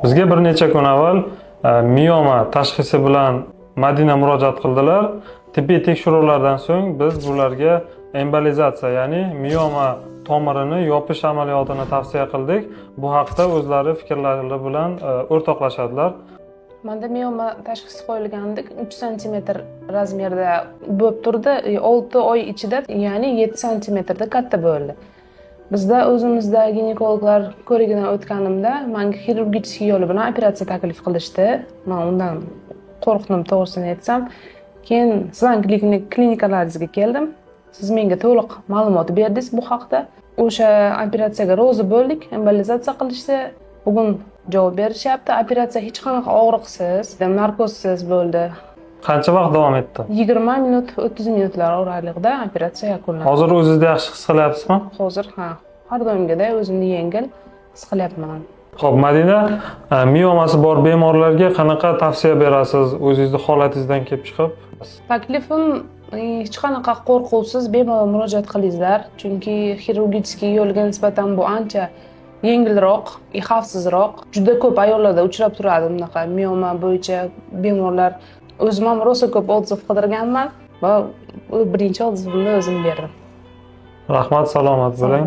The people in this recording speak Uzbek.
Bizga bir necha kun avval mioma tashxisi bilan Madina murojaat qildilar. Tibbiy tekshiruvlardan so'ng biz ularga embolizatsiya, ya'ni mioma tomirini yopish amaliyotini tavsiya qildik. Bu haqda o'zlari fikrlari bilan o'rtoqlashadilar. Menda mioma tashxisi qo'yilganda 3 sm razmerda bo'lib turdi. 6 oy ichida, ya'ni 7 sm katta bo'ldi. Bizda o'zimizda ginekologlar ko'rigidan o'tganimda menga xirurgический yo'l bilan operatsiya taklif qilishdi. Men undan qo'rqdim, to'g'risini aytsam. Keyin sizning klinikalaringizga keldim. Siz menga to'liq ma'lumot berdingiz bu haqda. O'sha operatsiyaga rozi bo'ldik, embolizatsiya qilishdi. Bugun javob berishyapti. Operatsiya hech qanaqa og'riqsiz, narkozsiz bo'ldi. Qancha vaqt davom etdi? 20 minut, 30 minutlar oralig'ida operatsiya yakunlandi. Hozir o'zingizni yaxshi his qilyapsizmi? Hozir har doimgiday o'zimni yengil his qilyapman. Xo'p, Madina, miomasi bor bemorlarga qanaqa tavsiya berasiz o'zingizning holatingizdan kelib chiqib? Taklifim hech qanaqa qo'rquvsiz bemalol murojaat qilingizlar, chunki xirurgический yo'lga nisbatan bu ancha yengilroq, xavfsizroq. Juda ko'p ayollarda uchrab turadi bunaqa mioma bo'yicha bemorlar. O'zim ham rosa ko'p otziv qidirganman va birinchi otzivimni o'zim berdim. Rahmat, salomat bo'ling.